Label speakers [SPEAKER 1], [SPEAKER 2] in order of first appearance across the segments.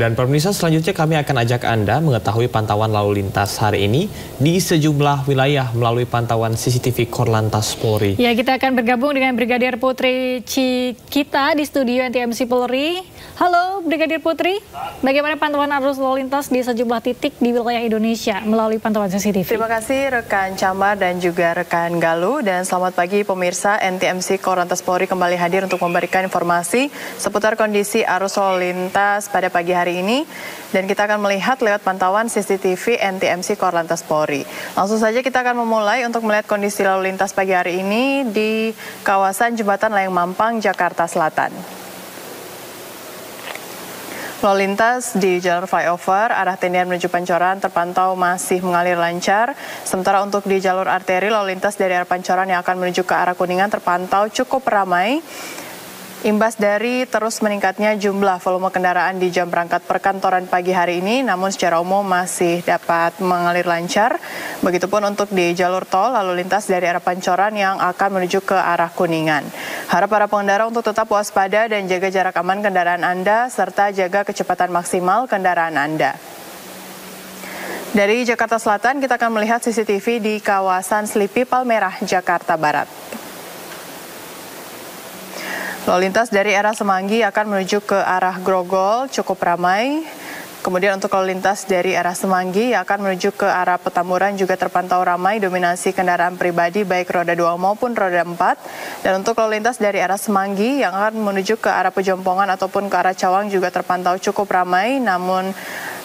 [SPEAKER 1] Dan pemirsa, selanjutnya kami akan ajak Anda mengetahui pantauan lalu lintas hari ini di sejumlah wilayah melalui pantauan CCTV Korlantas Polri.
[SPEAKER 2] Ya, kita akan bergabung dengan Brigadir Putri Cikita di studio NTMC Polri. Halo Brigadir Putri, bagaimana pantauan arus lalu lintas di sejumlah titik di wilayah Indonesia melalui pantauan CCTV?
[SPEAKER 3] Terima kasih rekan Camar dan juga rekan Galuh, dan selamat pagi pemirsa. NTMC Korlantas Polri kembali hadir untuk memberikan informasi seputar kondisi arus lalu lintas pada pagi hari ini, dan kita akan melihat lewat pantauan CCTV NTMC Korlantas Polri. Langsung saja kita akan memulai untuk melihat kondisi lalu lintas pagi hari ini di kawasan Jembatan Layang Mampang, Jakarta Selatan. Lalu lintas di jalur flyover arah Tendian menuju Pancoran terpantau masih mengalir lancar. Sementara untuk di jalur arteri, lalu lintas dari arah Pancoran yang akan menuju ke arah Kuningan terpantau cukup ramai. Imbas dari terus meningkatnya jumlah volume kendaraan di jam berangkat perkantoran pagi hari ini, namun secara umum masih dapat mengalir lancar. Begitupun untuk di jalur tol lalu lintas dari arah Pancoran yang akan menuju ke arah Kuningan. Harap para pengendara untuk tetap waspada dan jaga jarak aman kendaraan Anda, serta jaga kecepatan maksimal kendaraan Anda. Dari Jakarta Selatan, kita akan melihat CCTV di kawasan Selipi Palmerah, Jakarta Barat. Lalu lintas dari arah Semanggi akan menuju ke arah Grogol cukup ramai. Kemudian untuk lalu lintas dari arah Semanggi akan menuju ke arah Petamburan juga terpantau ramai, dominasi kendaraan pribadi baik roda 2 maupun roda 4. Dan untuk lalu lintas dari arah Semanggi yang akan menuju ke arah Pejompongan ataupun ke arah Cawang juga terpantau cukup ramai, namun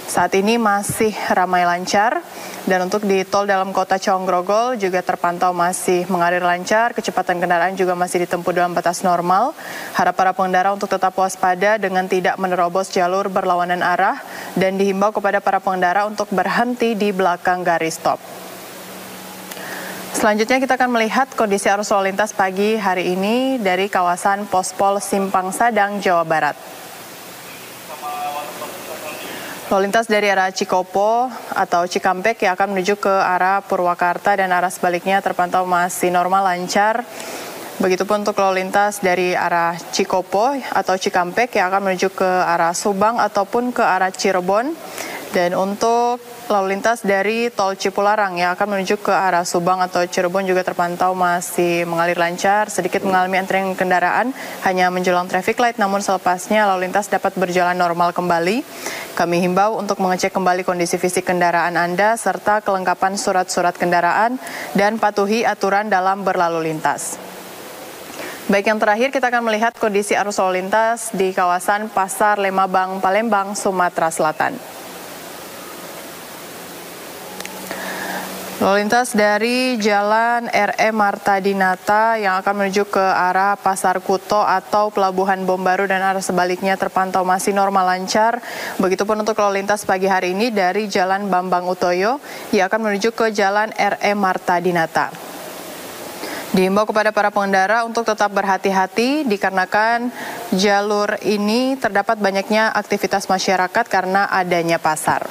[SPEAKER 3] saat ini masih ramai lancar. Dan untuk di tol dalam kota Cawang Grogol juga terpantau masih mengalir lancar, kecepatan kendaraan juga masih ditempuh dalam batas normal. Harap para pengendara untuk tetap waspada dengan tidak menerobos jalur berlawanan arah, dan dihimbau kepada para pengendara untuk berhenti di belakang garis stop. Selanjutnya kita akan melihat kondisi arus lalu lintas pagi hari ini dari kawasan Pospol Simpang Sadang, Jawa Barat. Lalu lintas dari arah Cikopo atau Cikampek yang akan menuju ke arah Purwakarta dan arah sebaliknya terpantau masih normal lancar. Begitupun untuk lalu lintas dari arah Cikopo atau Cikampek yang akan menuju ke arah Subang ataupun ke arah Cirebon. Dan untuk lalu lintas dari tol Cipularang yang akan menuju ke arah Subang atau Cirebon juga terpantau masih mengalir lancar, sedikit mengalami antrian kendaraan hanya menjelang traffic light, namun selepasnya lalu lintas dapat berjalan normal kembali. Kami himbau untuk mengecek kembali kondisi fisik kendaraan Anda serta kelengkapan surat-surat kendaraan dan patuhi aturan dalam berlalu lintas. Baik, yang terakhir kita akan melihat kondisi arus lalu lintas di kawasan Pasar Lemabang, Palembang, Sumatera Selatan. Lalu lintas dari Jalan R.E. Marta Dinata yang akan menuju ke arah Pasar Kuto atau Pelabuhan Bom Baru dan arah sebaliknya terpantau masih normal lancar. Begitupun untuk lalu lintas pagi hari ini dari Jalan Bambang Utoyo yang akan menuju ke Jalan R.E. Marta Dinata. Dihimbau kepada para pengendara untuk tetap berhati-hati dikarenakan jalur ini terdapat banyaknya aktivitas masyarakat karena adanya pasar.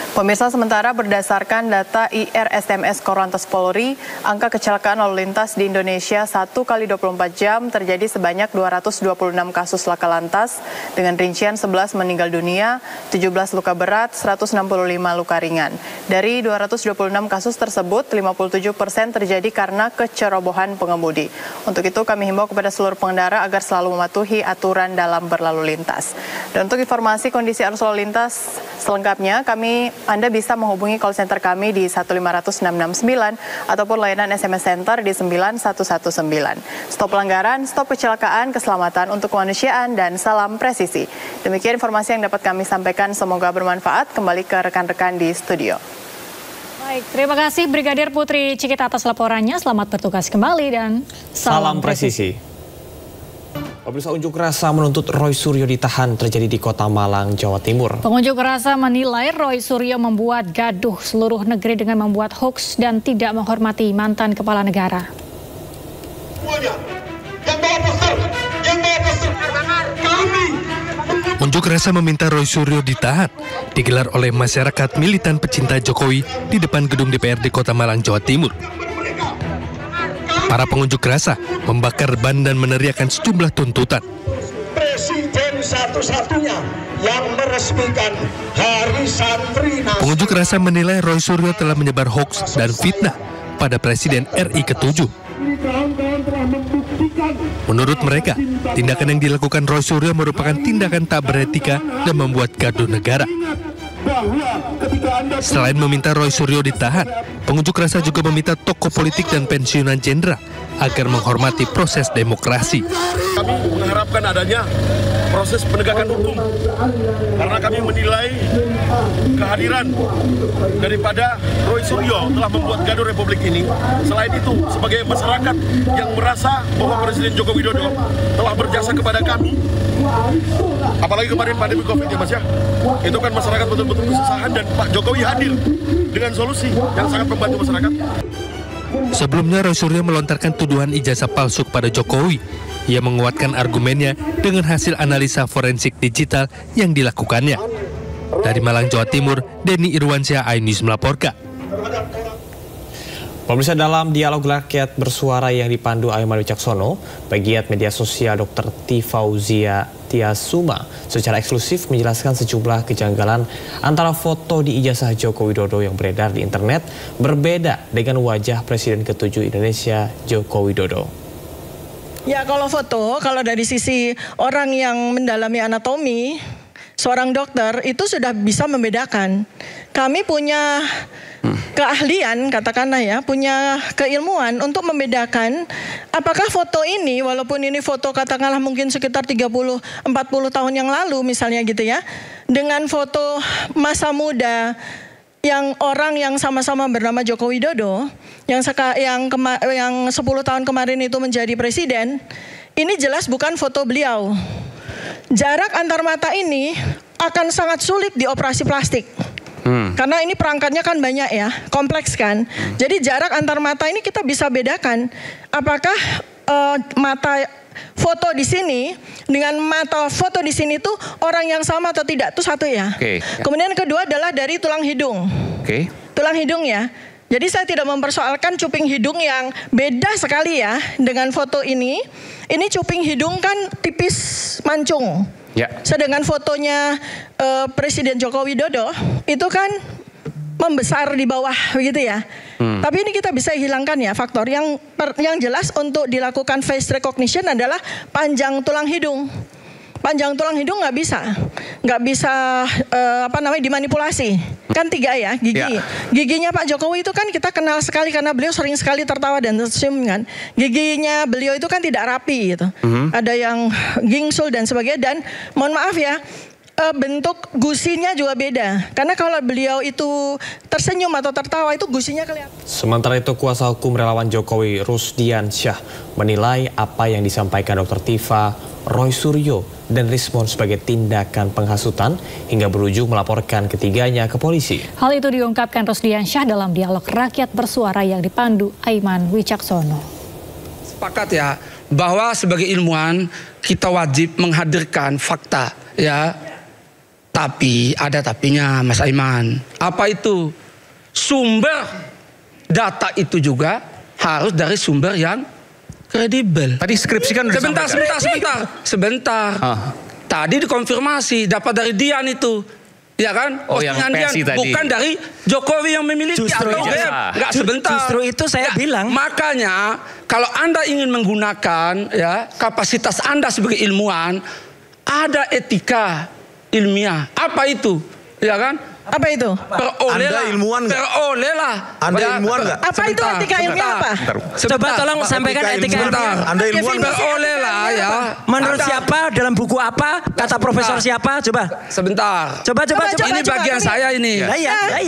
[SPEAKER 3] Pemirsa, sementara berdasarkan data IRSMS Korlantas Polri, angka kecelakaan lalu lintas di Indonesia 1 kali 24 jam terjadi sebanyak 226 kasus laka lantas dengan rincian 11 meninggal dunia, 17 luka berat, 165 luka ringan. Dari 226 kasus tersebut, 57% terjadi karena kecerobohan pengemudi. Untuk itu kami himbau kepada seluruh pengendara agar selalu mematuhi aturan dalam berlalu lintas. Dan untuk informasi kondisi arus lalu lintas selengkapnya, Anda bisa menghubungi call center kami di 1500669 ataupun layanan SMS Center di 9119. Stop pelanggaran, stop kecelakaan, keselamatan untuk kemanusiaan, dan salam presisi. Demikian informasi yang dapat kami sampaikan, semoga bermanfaat. Kembali ke rekan-rekan di studio.
[SPEAKER 2] Baik, terima kasih Brigadir Putri Cikita atas laporannya. Selamat bertugas kembali dan salam presisi.
[SPEAKER 1] Pemirsa, unjuk rasa menuntut Roy Suryo ditahan terjadi di Kota Malang, Jawa Timur.
[SPEAKER 2] Pengunjuk rasa menilai Roy Suryo membuat gaduh seluruh negeri dengan membuat hoaks dan tidak menghormati mantan kepala negara.
[SPEAKER 4] Unjuk rasa meminta Roy Suryo ditahan digelar oleh masyarakat militan pecinta Jokowi di depan gedung DPRD Kota Malang, Jawa Timur. Para pengunjuk rasa membakar ban dan meneriakkan sejumlah tuntutan.
[SPEAKER 5] satu-satunya yang meresmikan Hari Santri Nasional.
[SPEAKER 4] Pengunjuk rasa menilai Roy Suryo telah menyebar hoaks dan fitnah pada Presiden RI ke-7. Menurut mereka, tindakan yang dilakukan Roy Suryo merupakan tindakan tak beretika dan membuat gaduh negara. Selain meminta Roy Suryo ditahan, pengunjuk rasa juga meminta tokoh politik dan pensiunan jenderal agar menghormati proses demokrasi.
[SPEAKER 6] Kami mengharapkan adanya proses penegakan hukum karena kami menilai kehadiran daripada Roy Suryo telah membuat gaduh Republik ini. Selain itu, sebagai masyarakat yang merasa bahwa Presiden Joko Widodo telah berjasa kepada kami, apalagi kemarin pandemi COVID ya Mas ya, itu kan masyarakat betul-betul kesusahan dan Pak Jokowi hadir dengan solusi yang sangat membantu masyarakat.
[SPEAKER 4] Sebelumnya Roy Suryo melontarkan tuduhan ijazah palsu kepada Jokowi. Ia menguatkan argumennya dengan hasil analisa forensik digital yang dilakukannya. Dari Malang, Jawa Timur, Denny Irwansyah, iNews melaporkan.
[SPEAKER 1] Pemirsa, dalam dialog rakyat bersuara yang dipandu Aiman Wicaksono, pegiat media sosial Dr. Tifauzia Tiasuma secara eksklusif menjelaskan sejumlah kejanggalan antara foto di ijazah Joko Widodo yang beredar di internet berbeda dengan wajah Presiden ke-7 Indonesia Joko Widodo.
[SPEAKER 7] Ya, kalau foto, kalau dari sisi orang yang mendalami anatomi, seorang dokter itu sudah bisa membedakan. Kami punya keahlian, katakanlah ya, punya keilmuan untuk membedakan apakah foto ini, walaupun ini foto katakanlah mungkin sekitar 30-40 tahun yang lalu misalnya gitu ya, dengan foto masa muda yang orang yang sama-sama bernama Joko Widodo, yang 10 tahun kemarin itu menjadi presiden, ini jelas bukan foto beliau. Jarak antar mata ini akan sangat sulit dioperasi plastik. Karena ini perangkatnya kan banyak ya, kompleks kan. Jadi jarak antar mata ini kita bisa bedakan apakah mata foto di sini dengan mata foto di sini tuh orang yang sama atau tidak, itu satu ya. Kemudian kedua adalah dari tulang hidung. Tulang hidung ya. Jadi saya tidak mempersoalkan cuping hidung yang beda sekali ya dengan foto ini. Ini cuping hidung kan tipis mancung. Sedangkan fotonya Presiden Joko Widodo itu kan membesar di bawah begitu ya. Tapi ini kita bisa hilangkan ya faktor yang jelas untuk dilakukan face recognition adalah panjang tulang hidung. Panjang tulang hidung nggak bisa dimanipulasi. Kan 3 ya gigi. Giginya Pak Jokowi itu kan kita kenal sekali karena beliau sering sekali tertawa dan tersenyum kan. Giginya beliau itu kan tidak rapi gitu. Ada yang gingsul dan sebagainya, dan mohon maaf ya, bentuk gusinya juga beda. Karena kalau beliau itu tersenyum atau tertawa itu gusinya kelihatan.
[SPEAKER 1] Sementara itu kuasa hukum relawan Jokowi Rusdian Syah menilai apa yang disampaikan Dr. Tifa, Roy Suryo, dan Rismon sebagai tindakan penghasutan hingga berujung melaporkan ketiganya ke polisi.
[SPEAKER 2] Hal itu diungkapkan Rusdian Syah dalam dialog rakyat bersuara yang dipandu Aiman Wicaksono.
[SPEAKER 8] Sepakat ya bahwa sebagai ilmuwan kita wajib menghadirkan fakta ya. Tapi ada tapinya Mas Aiman. Apa itu? Sumber data itu juga harus dari sumber yang kredibel.
[SPEAKER 9] Tadi skripsi kan udah
[SPEAKER 8] Sebentar. Tadi dikonfirmasi dapat dari Dian itu. Ya kan?
[SPEAKER 9] Oh, yang PSI tadi.
[SPEAKER 8] Bukan dari Jokowi yang memiliki. Enggak sebentar.
[SPEAKER 10] Justru itu saya bilang.
[SPEAKER 8] Makanya kalau Anda ingin menggunakan ya kapasitas Anda sebagai ilmuwan, ada etika ilmiah. Apa itu? Ya kan?
[SPEAKER 7] Apa itu?
[SPEAKER 8] Anda ilmuwan nggak?
[SPEAKER 9] Anda ilmuwan nggak?
[SPEAKER 7] Apa itu etika ilmiah apa?
[SPEAKER 10] Coba tolong sampaikan etika ilmiah.
[SPEAKER 9] Anda ilmuwan nggak?
[SPEAKER 8] Ya.
[SPEAKER 10] Menurut siapa? Dalam buku apa? Kata profesor siapa? Coba.
[SPEAKER 8] Sebentar.
[SPEAKER 10] Coba.
[SPEAKER 8] Ini bagian saya ini.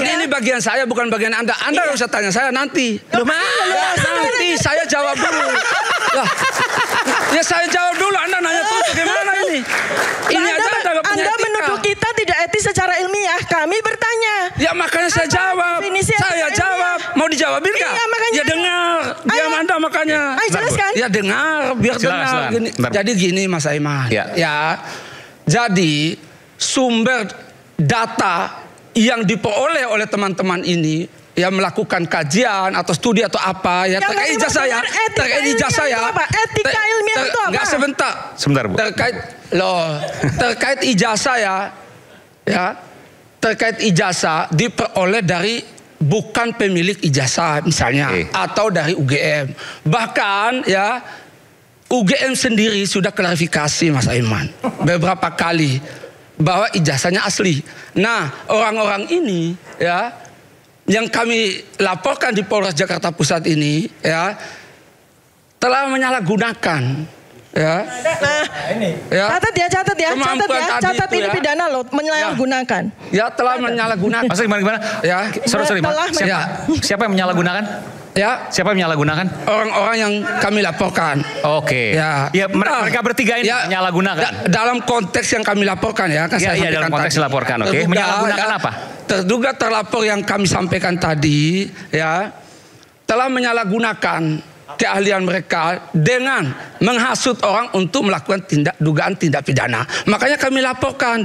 [SPEAKER 8] Ini bagian saya, bukan bagian Anda. Anda harus tanya saya nanti. Nanti saya jawab dulu. Ya saya jawab dulu. Anda nanya terus bagaimana ini? Ini aja
[SPEAKER 7] Anda menuduh kita tidak etis secara ilmiah. Kami bertanya.
[SPEAKER 8] Ya makanya saya jawab. Saya jawab. Mau dijawabin nggak? Ya dengar. Diam Anda makanya.
[SPEAKER 7] Jelaskan.
[SPEAKER 8] Ya dengar. Biar dengar. Jadi gini Mas Aiman. Ya. Jadi sumber data yang diperoleh oleh teman-teman ini ya melakukan kajian atau studi atau apa ya terkait ijazah ya, terkait ijazah ya.
[SPEAKER 7] Etika ilmiah itu apa?
[SPEAKER 8] Enggak sebentar.
[SPEAKER 9] Sebentar, Bu.
[SPEAKER 8] Terkait ijazah ya, terkait ijazah diperoleh dari bukan pemilik ijazah misalnya atau dari UGM. Bahkan ya UGM sendiri sudah klarifikasi Mas Aiman beberapa kali bahwa ijazahnya asli. Nah, orang-orang ini ya yang kami laporkan di Polres Jakarta Pusat ini ya telah menyalahgunakan ya.
[SPEAKER 7] Catat ini pidana loh, menyalahgunakan.
[SPEAKER 8] Ya telah menyalahgunakan.
[SPEAKER 9] Maksudnya gimana?
[SPEAKER 8] Ya,
[SPEAKER 9] sorry, siapa yang menyalahgunakan?
[SPEAKER 8] Ya,
[SPEAKER 9] siapa yang menyalahgunakan?
[SPEAKER 8] Orang-orang yang kami laporkan.
[SPEAKER 9] Oke.
[SPEAKER 8] Ya,
[SPEAKER 9] mereka bertiga ini menyalahgunakan.
[SPEAKER 8] Dalam konteks yang kami laporkan ya, kan saya
[SPEAKER 9] dalam konteks dilaporkan. Oke. Menyalahgunakan apa?
[SPEAKER 8] Terduga terlapor yang kami sampaikan tadi ya telah menyalahgunakan keahlian mereka dengan menghasut orang untuk melakukan dugaan tindak pidana. Makanya kami laporkan.